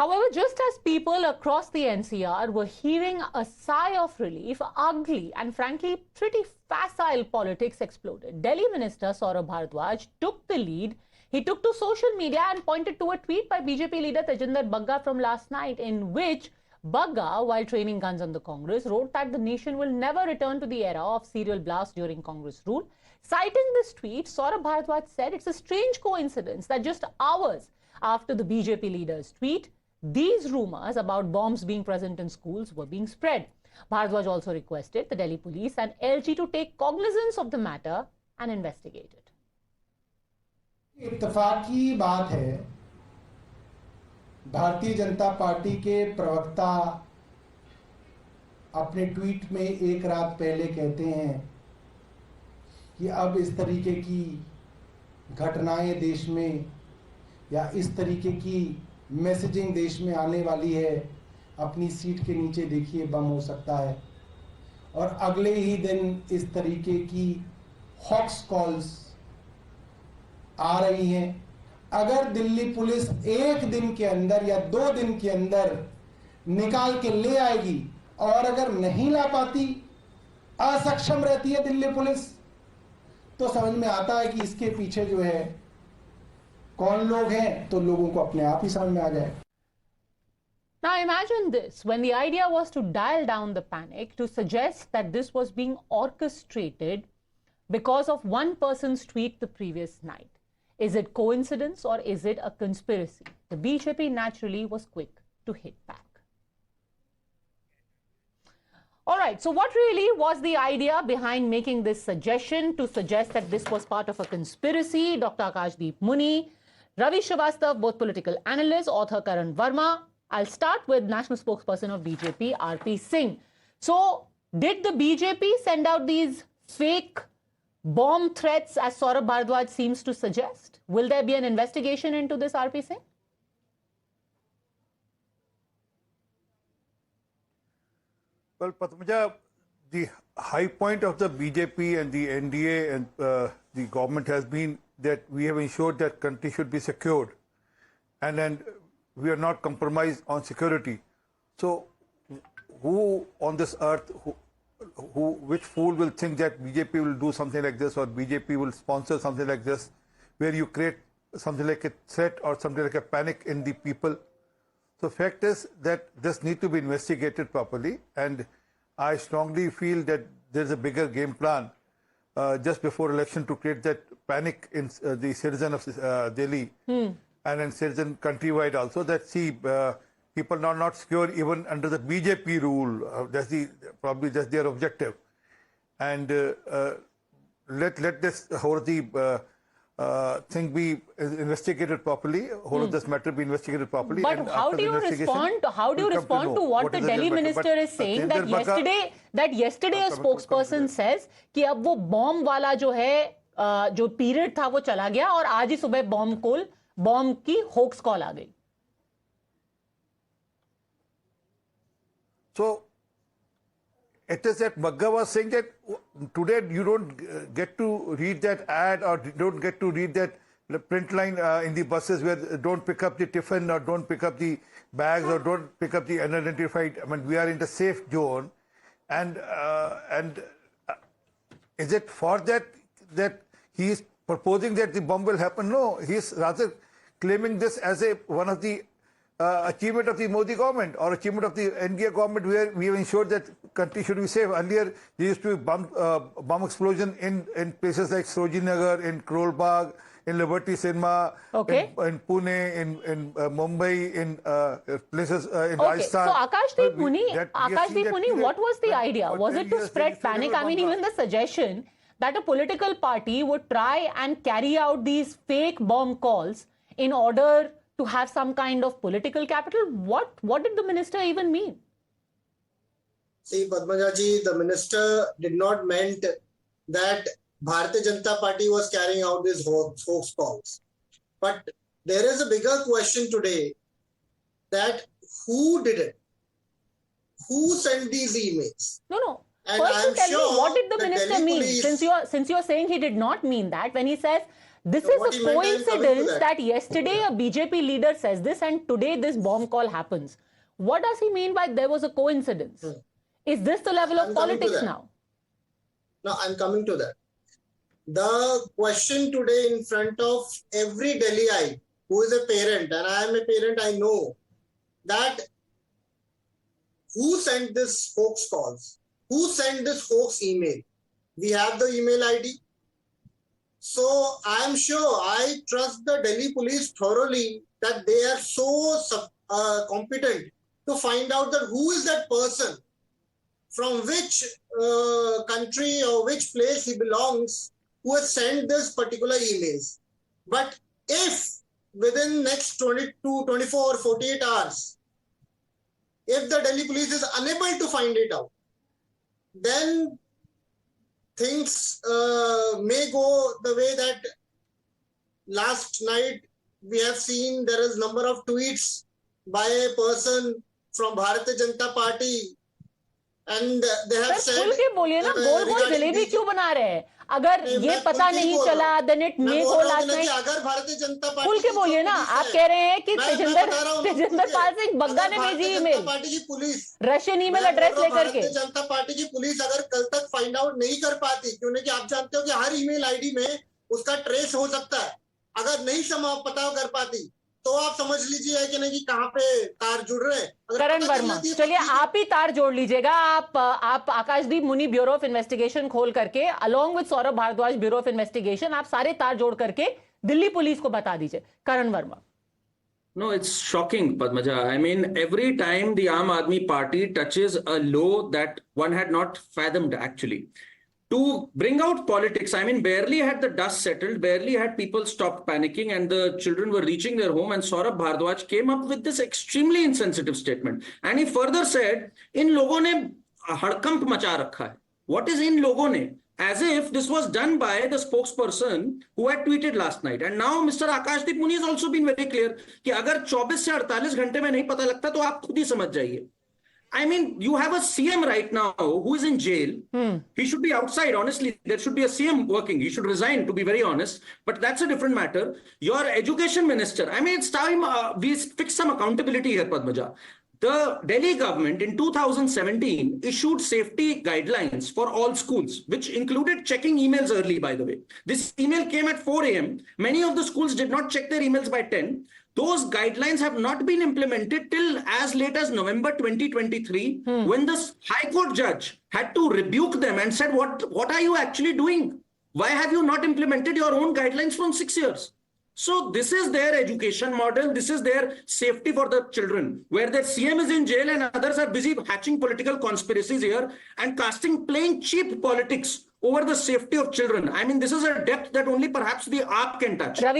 However, just as people across the NCR were heaving a sigh of relief, ugly and frankly pretty facile politics exploded. Delhi Minister Saurabh Bhardwaj took the lead. He took to social media and pointed to a tweet by BJP leader Tejinder Bagga from last night, in which Bagga, while training guns on the Congress, wrote that the nation will never return to the era of serial blasts during Congress rule. Citing this tweet, Saurabh Bhardwaj said it's a strange coincidence that just hours after the BJP leader's tweet, these rumors about bombs being present in schools were being spread. Bhardwaj also requested the Delhi police and LG to take cognizance of the matter and investigate it. इत्तफाकी बात है, Bharatiya Janata party के प्रवक्ता अपने tweet में एक रात पहले कहते हैं कि अब इस तरीके की घटनाएं देश में या इस तरीके की मैसेजिंग देश में आने वाली है, अपनी सीट के नीचे देखिए बम हो सकता है। और अगले ही दिन इस तरीके की हॉक्स कॉल्स आ रही हैं। अगर दिल्ली पुलिस एक दिन के अंदर या 2 दिन के अंदर निकाल के ले आएगी और अगर नहीं ला पाती, असक्षम रहती है दिल्ली पुलिस, तो समझ में आता है कि इसके पीछे जो है कौन लोग हैं, तो लोगों को अपने आप ही समझ में आ जाए। Now imagine this, when the idea was to dial down the panic, to suggest that this was being orchestrated because of one person's tweet the previous night. Is it coincidence or is it a conspiracy? The BJP naturally was quick to hit back. All right, so what really was the idea behind making this suggestion to suggest that this was part of a conspiracy? Dr. Akashdeep Muni, Ravi Srivastav, both political analysts, author Karan Verma. I'll start with national spokesperson of BJP, RP Singh. So, did the BJP send out these fake bomb threats as Saurabh Bhardwaj seems to suggest? Will there be an investigation into this, RP Singh? Well, Padmaja, the high point of the BJP and the NDA and the government has been that we have ensured that country should be secured, and then we are not compromised on security. So, who on this earth, which fool will think that BJP will do something like this, or BJP will sponsor something like this, where you create something like a threat or something like a panic in the people? So fact is that this needs to be investigated properly, and I strongly feel that there's a bigger game plan just before election to create that panic in the citizen of Delhi and in citizen countrywide also, that see people are not secure even under the BJP rule. Probably that's their objective. And let this whole thing be investigated properly, whole of this matter be investigated properly. But how do you respond? How do you respond to what the Delhi minister is saying, that yesterday a spokesperson says कि अब वो bomb वाला जो है जो period था वो चला गया और आज ही सुबह bomb की hoax call आ गई? So it is that Bagga was saying that today you don't get to read that ad or don't get to read that print line in the buses where don't pick up the tiffin or don't pick up the bags or don't pick up the unidentified. I mean, we are in the safe zone, and is it for that he is proposing that the bomb will happen? No, he is rather claiming this as one of the achievement of the Modi government or achievement of the NDA government, where we have ensured that country should be safe. Earlier, there used to be bomb explosion in places like Sarojini, in Karol Bagh, in Liberty Cinema, in Pune, in Mumbai, in places in Rajasthan. So Akashdeep Muni, what was the idea? Was it to spread panic? I mean, even the suggestion that a political party would try and carry out these fake bomb calls in order to have some kind of political capital. What did the minister even mean? See, Padmaja ji, the minister did not meant that Bharatiya Janata Party was carrying out these hoax calls. But there is a bigger question today, that who did it? Who sent these emails? No. And first, tell me, what did the minister mean? Since you are saying he did not mean that, when he says This So is what a he meant, I am coming to coincidence that. that yesterday a BJP leader says this and today this bomb call happens. What does he mean by there was a coincidence? Is this the level of I'm coming to politics that. now? Now, I'm coming to that. The question today in front of every Delhiite who is a parent, and I am a parent, I know that who sent this hoax calls? Who sent this hoax email? We have the email ID. So I am sure, I trust the Delhi police thoroughly that they are so competent to find out that who is that person, from which country or which place he belongs, who has sent this particular emails. But if within next 22, 24 or 48 hours, if the Delhi police is unable to find it out, then things may go the way that last night we have seen there is number of tweets by a person from Bharatiya Janata Party, and they have sir said खुल के बोलिए ना, गोल गोल जलेबी क्यों बना रहे हैं? अगर ये पता नहीं चला then it may go last night. अगर भारतीय जनता पार्टी खुल के बोलिए ना, आप कह रहे हैं कि तेजिंदर पाल सिंह बग्गा ने भेजी ईमेल, पार्टी की पुलिस रशियन ईमेल एड्रेस लेकर के. भारतीय जनता पार्टी की पुलिस अगर कल तक फाइंड आउट नहीं कर पाती, क्योंकि आप जानते हो कि हर ईमेल आईडी में उसका ट्रेस हो सकता है, अगर नहीं पता कर पाती तो आप समझ लीजिए कि नहीं कि कहां पे तार जुड़ रहे हैं. करण वर्मा, चलिए आप ही तार जोड़ लीजिएगा. आप आकाशदीप मुनि ब्यूरो ऑफ इन्वेस्टिगेशन खोल करके along with Saurabh Bhardwaj bureau of investigation, आप सारे तार जोड़ करके दिल्ली पुलिस को बता दीजिए. करण Verma. No, it's shocking, Padmaja. I mean, every time the Aam Aadmi Party touches a low that one had not fathomed, actually, to bring out politics, I mean, barely had the dust settled, barely had people stopped panicking and the children were reaching their home, and Saurabh Bhardwaj came up with this extremely insensitive statement. And he further said, in logon ne hadkamp macha rakha hai. What is in logon ne? As if this was done by the spokesperson who had tweeted last night. And now Mr. Akashdeep Muni has also been very clear कि अगर 24 से 48 घंटे में नहीं पता लगता तो आप खुद ही समझ जाइए. I mean, you have a CM right now who is in jail. He should be outside, honestly. There should be a CM working. He should resign, to be very honest. But that's a different matter. Your education minister, I mean, it's time we fix some accountability here, Padmaja. The Delhi government in 2017 issued safety guidelines for all schools, which included checking emails early, by the way. This email came at 4 a.m. Many of the schools did not check their emails by 10. Those guidelines have not been implemented till as late as November 2023, when the High Court judge had to rebuke them and said, what are you actually doing? Why have you not implemented your own guidelines from 6 years? So this is their education model. This is their safety for the children, where their CM is in jail and others are busy hatching political conspiracies here and playing cheap politics over the safety of children. I mean, this is a depth that only perhaps the AAP can touch. Ravi